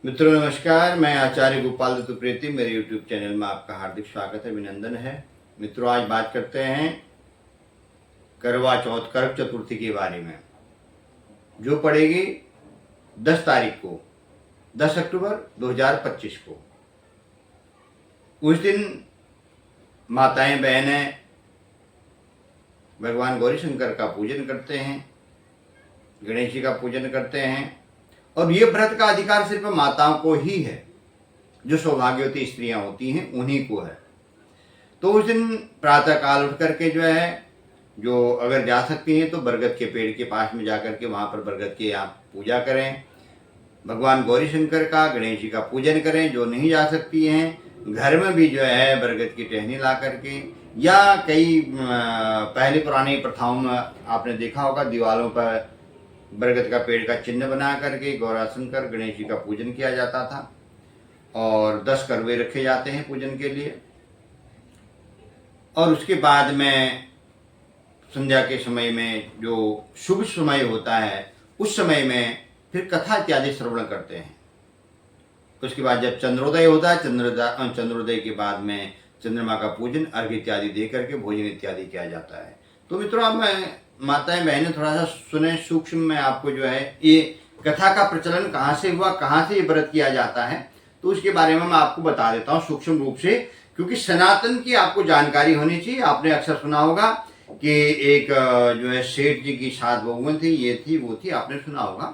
मित्रों नमस्कार, मैं आचार्य गोपाल दत्त प्रीति, मेरे यूट्यूब चैनल में आपका हार्दिक स्वागत है, अभिनंदन है। मित्रों, आज बात करते हैं करवा चौथ, करक चतुर्थी के बारे में, जो पड़ेगी 10 तारीख को, 10 अक्टूबर 2025 को। उस दिन माताएं बहनें भगवान गौरी शंकर का पूजन करते हैं, गणेश जी का पूजन करते हैं, और ये व्रत का अधिकार सिर्फ माताओं को ही है। जो सौभाग्यवती स्त्रियां होती हैं उन्हीं को है। तो उस दिन प्रातः काल उठ करके जो अगर जा सकती हैं तो बरगद के पेड़ के पास में जा करके वहाँ पर बरगद की आप पूजा करें, भगवान गौरी शंकर का, गणेश जी का पूजन करें। जो नहीं जा सकती हैं, घर में भी बरगद की टहनी ला करके, या कई पहले पुरानी प्रथाओं में आपने देखा होगा, दीवारों पर बरगद का पेड़ का चिन्ह बना करके गौरासन कर गणेश जी का पूजन किया जाता था, और 10 करवे रखे जाते हैं पूजन के लिए। और उसके बाद में संध्या के समय में जो शुभ समय होता है, उस समय में फिर कथा इत्यादि श्रवण करते हैं। उसके बाद जब चंद्रोदय होता है, चंद्रोदय के बाद में चंद्रमा का पूजन, अर्घ्य इत्यादि दे करके भोजन इत्यादि किया जाता है। तो मित्रों, अब मैं माताएं बहनें थोड़ा सा सुने सूक्ष्म में आपको ये कथा का प्रचलन कहाँ से हुआ, कहाँ से ये व्रत किया जाता है, तो उसके बारे में मैं आपको बता देता हूँ सूक्ष्म रूप से, क्योंकि सनातन की आपको जानकारी होनी चाहिए। आपने अक्सर सुना होगा कि एक सेठ जी की 7 बहुएं थी, ये थी वो थी, आपने सुना होगा।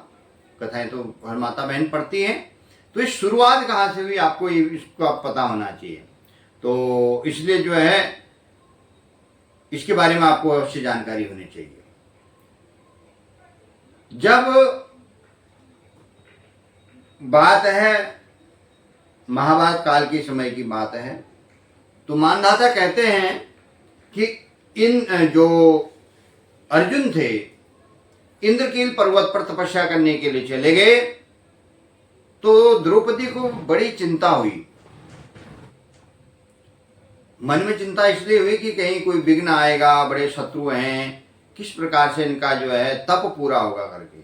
कथाएं तो हर माता बहन पढ़ती हैं। तो इस शुरुआत कहाँ से हुई आपको इसको पता होना चाहिए। तो इसलिए इसके बारे में आपको अवश्य जानकारी होनी चाहिए। जब बात है महाभारत काल के समय की बात है, तो मानधाता कहते हैं कि इन जो अर्जुन थे, इंद्रकील पर्वत पर तपस्या करने के लिए चले गए, तो द्रौपदी को बड़ी चिंता हुई। मन में चिंता इसलिए हुई कि कहीं कोई विघ्न आएगा, बड़े शत्रु हैं, किस प्रकार से इनका तप पूरा होगा करके।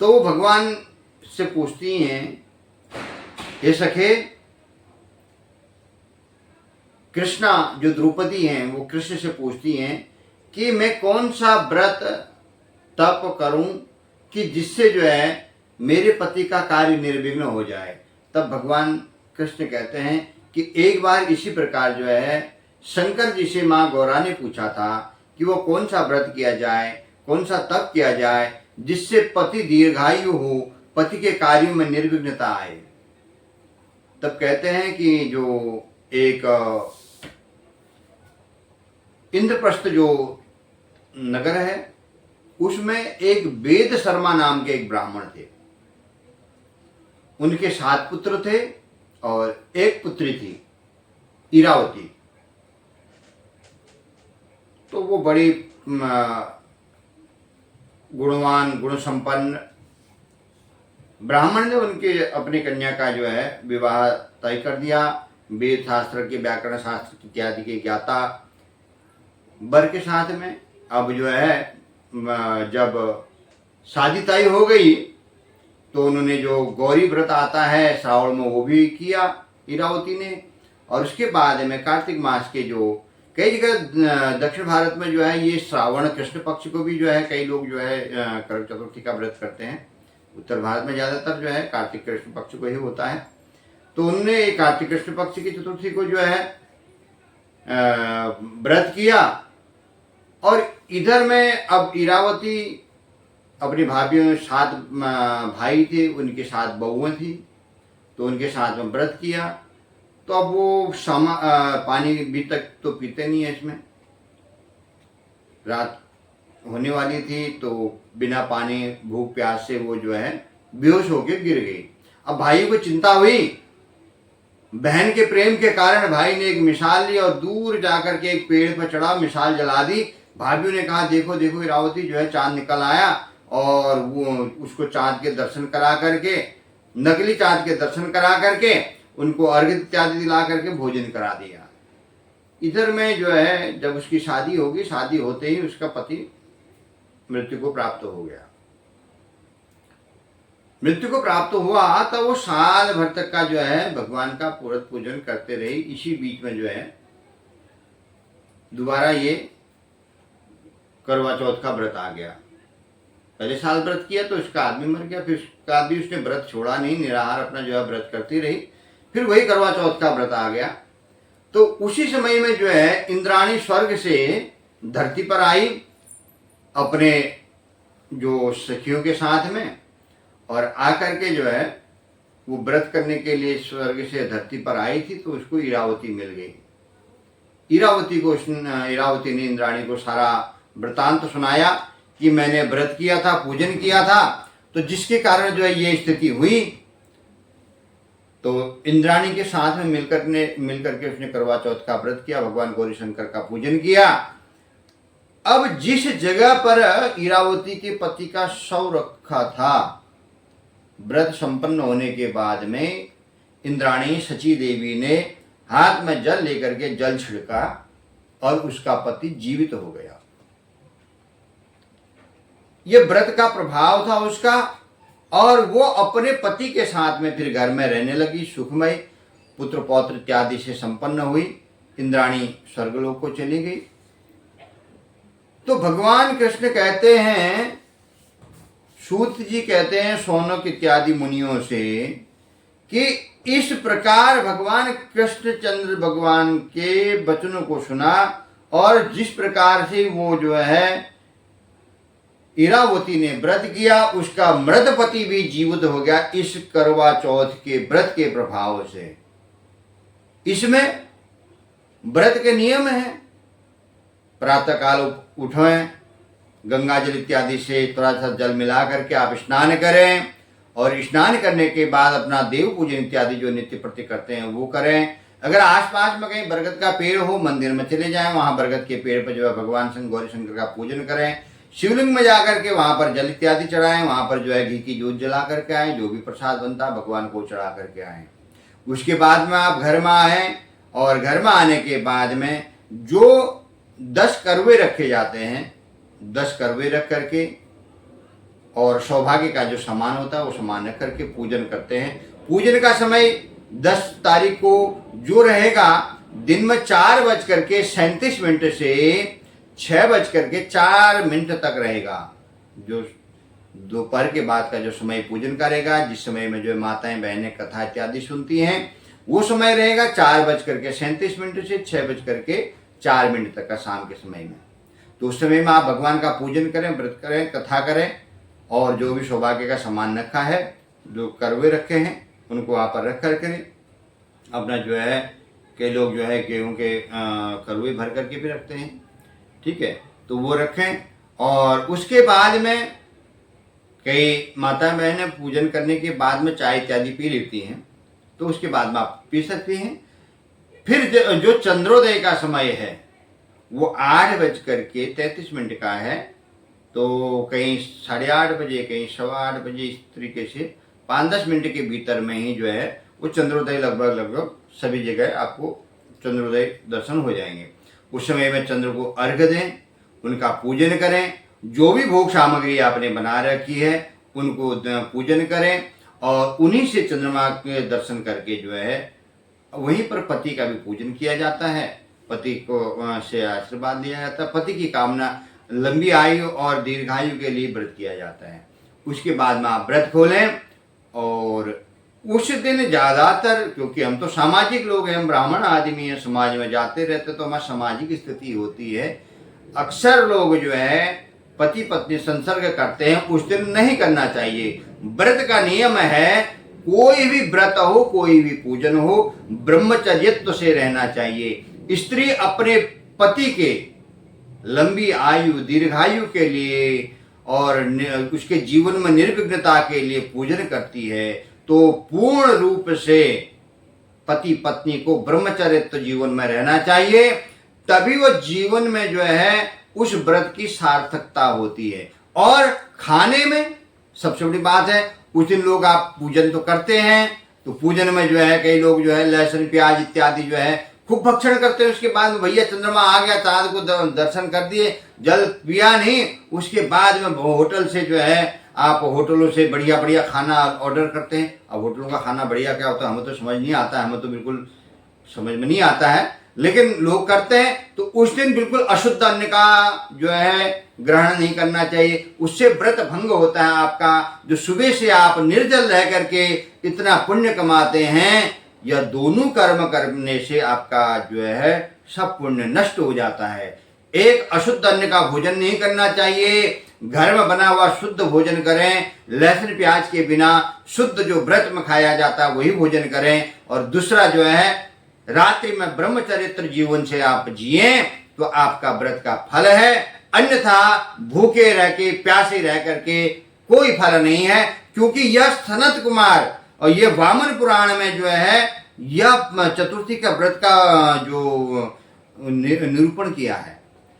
तो वो भगवान से पूछती हैं, हे सखे, कृष्णा जो द्रौपदी हैं वो कृष्ण से पूछती हैं कि मैं कौन सा व्रत तप करूं कि जिससे मेरे पति का कार्य निर्विघ्न हो जाए। तब भगवान कृष्ण कहते हैं कि एक बार इसी प्रकार शंकर जी से माँ गौरा ने पूछा था कि वो कौन सा व्रत किया जाए, कौन सा तप किया जाए जिससे पति दीर्घायु हो, पति के कार्यों में निर्विघ्नता आए। तब कहते हैं कि जो एक इंद्रप्रस्थ जो नगर है, उसमें एक वेद शर्मा नाम के एक ब्राह्मण थे। उनके 7 पुत्र थे और एक पुत्री थी, इरावती। तो वो बड़ी गुणवान, गुण संपन्न ब्राह्मण ने उनके अपनी कन्या का विवाह तय कर दिया। वेद शास्त्र के, व्याकरण शास्त्र इत्यादि के ज्ञाता वर के साथ में। अब जब शादी तय हो गई, तो उन्होंने जो गौरी व्रत आता है श्रावण में, वो भी किया इरावती ने। और उसके बाद में कार्तिक मास के कई जगह दक्षिण भारत में ये श्रावण कृष्ण पक्ष को भी कई लोग करक चतुर्थी का व्रत करते हैं। उत्तर भारत में ज्यादातर कार्तिक कृष्ण पक्ष को ही होता है। तो उन्होंने कार्तिक कृष्ण पक्ष की चतुर्थी को व्रत किया। और इधर में अब इरावती अपनी भाभीयों, 7 भाई थे, उनके 7 बहुएं थी, तो उनके साथ में व्रत किया। तो अब वो पानी भी तक तो पीते नहीं है। इसमें रात होने वाली थी, तो बिना पानी भूख प्यास से वो बेहोश होकर गिर गई। अब भाई को चिंता हुई। बहन के प्रेम के कारण भाई ने एक मिसाल ली और दूर जाकर के एक पेड़ पर चढ़ा, मिसाल जला दी। भाभीयों ने कहा, देखो देखो इरावती चांद निकल आया। और वो उसको चांद के दर्शन करा करके, नकली चांद के दर्शन करा करके, उनको अर्घ्य इत्यादि दिला करके भोजन करा दिया। इधर में जब उसकी शादी होगी, शादी होते ही उसका पति मृत्यु को प्राप्त हो गया। मृत्यु को प्राप्त हुआ तो वो साल भर तक का जो है भगवान का व्रत पूजन करते रहे। इसी बीच में जो है दोबारा ये करवा चौथ का व्रत आ गया। पहले साल व्रत किया तो उसका आदमी मर गया, फिर उसका आदमी उसने व्रत छोड़ा नहीं, निराहार अपना जो है व्रत करती रही, फिर वही करवा चौथ का व्रत आ गया। तो उसी समय में जो है इंद्राणी स्वर्ग से धरती पर आई अपने जो सखियों के साथ में, और आकर के जो है वो व्रत करने के लिए स्वर्ग से धरती पर आई थी, तो उसको इरावती मिल गई। इरावती ने इंद्राणी को सारा वृतांत सुनाया कि मैंने व्रत किया था, पूजन किया था, तो जिसके कारण जो है ये स्थिति हुई। तो इंद्राणी के साथ में मिलकर के उसने करवा चौथ का व्रत किया, भगवान गौरी शंकर का पूजन किया। अब जिस जगह पर इरावती के पति का शव रखा था, व्रत संपन्न होने के बाद में इंद्राणी सची देवी ने हाथ में जल लेकर के जल छिड़का और उसका पति जीवित हो गया। ये व्रत का प्रभाव था उसका, और वो अपने पति के साथ में फिर घर में रहने लगी, सुखमय पुत्र पौत्र इत्यादि से संपन्न हुई। इंद्राणी स्वर्गलोक को चली गई। तो भगवान कृष्ण कहते हैं, सूत जी कहते हैं शौनक इत्यादि मुनियों से कि इस प्रकार भगवान कृष्णचंद्र भगवान के वचनों को सुना, और जिस प्रकार से वो जो है इरावती ने व्रत किया, उसका मृत पति भी जीवित हो गया इस करवा चौथ के व्रत के प्रभाव से। इसमें व्रत के नियम है, प्रातः काल उठें, गंगा जल इत्यादि से थोड़ा सा जल मिला करके आप स्नान करें, और स्नान करने के बाद अपना देव पूजन इत्यादि जो नित्य प्रति करते हैं वो करें। अगर आसपास में कहीं बरगद का पेड़ हो, मंदिर में चले जाएं, वहां बरगद के पेड़ पर जो है भगवान गौरी शंकर का पूजन करें। शिवलिंग में जाकर के वहां पर जल इत्यादि चढ़ाएं, वहां पर जो है घी की जोत जला करके आए, जो भी प्रसाद बनता है भगवान को चढ़ा करके आए। उसके बाद में आप घर में आए, और घर में आने के बाद में जो 10 करवे रखे जाते हैं, 10 करवे रख करके और सौभाग्य का जो सामान होता है वो सामान रख करके पूजन करते हैं। पूजन का समय 10 तारीख को जो रहेगा दिन में 4:37 से 6:04 तक रहेगा। जो दोपहर के बाद का जो समय पूजन करेगा, जिस समय में जो माताएं बहनें कथा इत्यादि सुनती हैं, वो समय रहेगा 4:37 से 6:04 तक का शाम के समय में। तो उस समय में आप भगवान का पूजन करें, व्रत करें, कथा करें, और जो भी सौभाग्य का सामान रखा है, जो करवे रखे हैं, उनको वहाँ पर रख कर करें। अपना जो है कई लोग जो है गेहूं के करवे भर करके भी रखते हैं, ठीक है, तो वो रखें। और उसके बाद में कई माता बहनें पूजन करने के बाद में चाय इत्यादि पी लेती हैं, तो उसके बाद में आप पी सकती हैं। फिर जो चंद्रोदय का समय है वो 8:33 का है, तो कहीं 8:30 बजे, कहीं 8:15 बजे, इस तरीके से 5-10 मिनट के भीतर में ही जो है वो चंद्रोदय लगभग सभी जगह आपको चंद्रोदय दर्शन हो जाएंगे। उस समय में चंद्र को अर्घ्य दें, उनका पूजन करें, जो भी भोग सामग्री आपने बना रखी है उनको पूजन करें, और उन्हीं से चंद्रमा के दर्शन करके जो है वहीं पर पति का भी पूजन किया जाता है, पति को से आशीर्वाद लिया जाता है, पति की कामना लंबी आयु और दीर्घायु के लिए व्रत किया जाता है। उसके बाद में आप व्रत खोलें, और उस दिन ज़्यादातर, क्योंकि हम तो सामाजिक लोग हैं, हम ब्राह्मण आदमी हैं, समाज में जाते रहते, तो हमारी सामाजिक स्थिति होती है, अक्सर लोग जो है पति पत्नी संसर्ग करते हैं, उस दिन नहीं करना चाहिए। व्रत का नियम है, कोई भी व्रत हो, कोई भी पूजन हो, ब्रह्मचर्यत्व से रहना चाहिए। स्त्री अपने पति के लंबी आयु दीर्घायु के लिए और उसके जीवन में निर्विघ्नता के लिए पूजन करती है, तो पूर्ण रूप से पति पत्नी को ब्रह्मचर्यत्व जीवन में रहना चाहिए, तभी वो जीवन में जो है उस व्रत की सार्थकता होती है। और खाने में सबसे बड़ी बात है, उस दिन लोग आप पूजन तो करते हैं, तो पूजन में जो है कई लोग जो है लहसुन प्याज इत्यादि जो है खूब भक्षण करते हैं। उसके बाद में भैया चंद्रमा आ गया, चांद को दर्शन कर दिए, जल पिया नहीं, उसके बाद में होटल से जो है आप होटलों से बढ़िया बढ़िया खाना ऑर्डर करते हैं। अब होटलों का खाना बढ़िया क्या होता है हमें तो समझ नहीं आता है, हमें तो बिल्कुल समझ में नहीं आता है, लेकिन लोग करते हैं। तो उस दिन बिल्कुल अशुद्ध अन्न का जो है ग्रहण नहीं करना चाहिए, उससे व्रत भंग होता है आपका। जो सुबह से आप निर्जल रह करके इतना पुण्य कमाते हैं, यह दोनों कर्म करने से आपका जो है सब पुण्य नष्ट हो जाता है। एक अशुद्ध अन्न का भोजन नहीं करना चाहिए, घर में बना हुआ शुद्ध भोजन करें, लहसुन प्याज के बिना शुद्ध जो व्रत में खाया जाता है वही भोजन करें। और दूसरा जो है रात्रि में ब्रह्मचर्य जीवन से आप जिए तो आपका व्रत का फल है, अन्यथा भूखे रह के प्यासे रह करके कोई फल नहीं है। क्योंकि यह सनत कुमार और ये वामन पुराण में जो है यह चतुर्थी का व्रत का जो निरूपण किया है।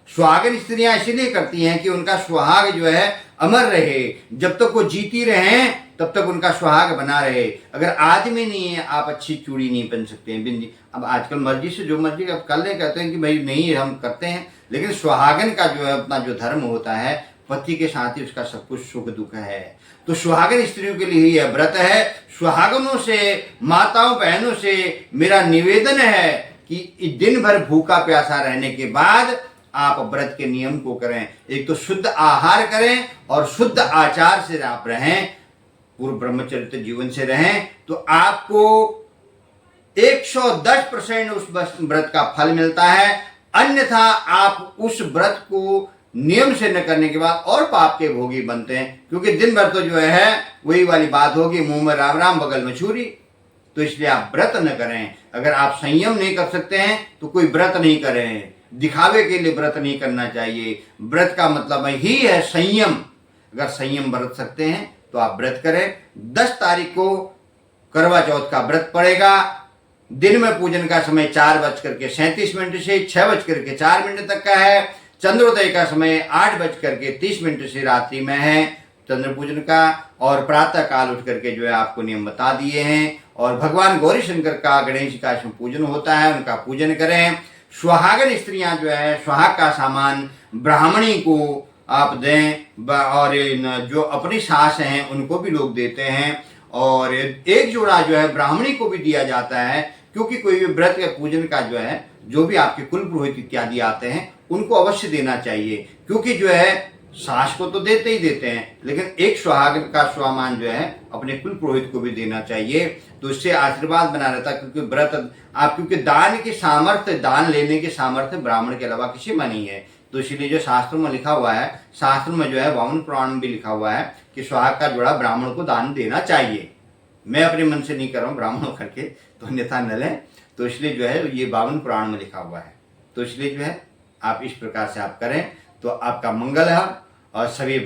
सुहागन स्त्रियां इसीलिए करती हैं कि उनका सुहाग जो है अमर रहे, जब तक वो जीती रहे तब तक उनका सुहाग बना रहे। अगर आदमी नहीं है आप अच्छी चूड़ी नहीं पहन सकते हैं, बिंदी। अब आजकल मर्जी से जो मर्जी अब कर ले, कहते हैं कि भाई नहीं हम करते हैं, लेकिन सुहागन का जो है अपना जो धर्म होता है, पति के साथ ही उसका सब कुछ सुख दुख है। तो सुहागन स्त्रियों के लिए यह व्रत है। सुहागनों से, माताओं बहनों से मेरा निवेदन है कि दिन भर भूखा प्यासा रहने के बाद आप व्रत के नियम को करें। एक तो शुद्ध आहार करें और शुद्ध आचार से आप रहें, पूर्व ब्रह्मचर्य जीवन से रहें, तो आपको 110% उस व्रत का फल मिलता है। अन्यथा आप उस व्रत को नियम से न करने के बाद और पाप के भोगी बनते हैं, क्योंकि दिन भर तो जो है वही वाली बात होगी, मुंह में राम राम बगल में छुरी। तो इसलिए आप व्रत न करें। अगर आप संयम नहीं कर सकते हैं तो कोई व्रत नहीं करें। दिखावे के लिए व्रत नहीं करना चाहिए। व्रत का मतलब ही है संयम। अगर संयम बरत सकते हैं तो आप व्रत करें। 10 तारीख को करवा चौथ का व्रत पड़ेगा। दिन में पूजन का समय 4:37 से 6:04 तक का है। चंद्रोदय का समय 8:30 से रात्रि में है चंद्र पूजन का। और प्रातः काल उठ करके जो है आपको नियम बता दिए हैं। और भगवान गौरी शंकर का, गणेश का इसमें पूजन होता है, उनका पूजन करें। सुहागन स्त्रियां जो है सुहाग का सामान ब्राह्मणी को आप दें, और जो अपनी सास हैं उनको भी लोग देते हैं। और एक जोड़ा जो है ब्राह्मणी को भी दिया जाता है, क्योंकि कोई भी व्रत या पूजन का जो है जो भी आपके कुल पुरोहित इत्यादि आते हैं उनको अवश्य देना चाहिए। क्योंकि जो है सास को तो देते ही देते हैं, लेकिन एक सुहागन का सामान जो है अपने कुल पुरोहित को भी देना चाहिए, तो इससे आशीर्वाद बना रहता है। क्योंकि व्रत आप, क्योंकि दान की सामर्थ्य, दान लेने की सामर्थ्य ब्राह्मण के अलावा किसी में नहीं है। तो इसीलिए जो शास्त्रों में लिखा हुआ है, शास्त्र में जो है वामन पुराण में भी लिखा हुआ है कि सुहाग का जोड़ा ब्राह्मण को दान देना चाहिए। मैं अपने मन से नहीं कर रहा हूँ, ब्राह्मणों करके, तो अन्यथा न लें। तो इसलिए जो है ये वामन पुराण में लिखा हुआ है। तो इसलिए जो है आप इस प्रकार से आप करें तो आपका मंगल है। और सभी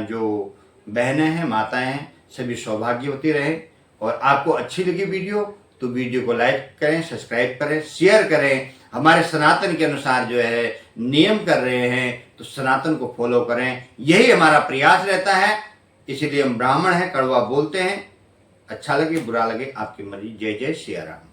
जो बहनें हैं, माताएं हैं, सभी सौभाग्यवती रहे। और आपको अच्छी लगी वीडियो तो वीडियो को लाइक करें, सब्सक्राइब करें, शेयर करें। हमारे सनातन के अनुसार जो है नियम कर रहे हैं तो सनातन को फॉलो करें, यही हमारा प्रयास रहता है। इसलिए हम ब्राह्मण हैं, कड़वा बोलते हैं। अच्छा लगे बुरा लगे आपकी मर्जी। जय जय सिया राम।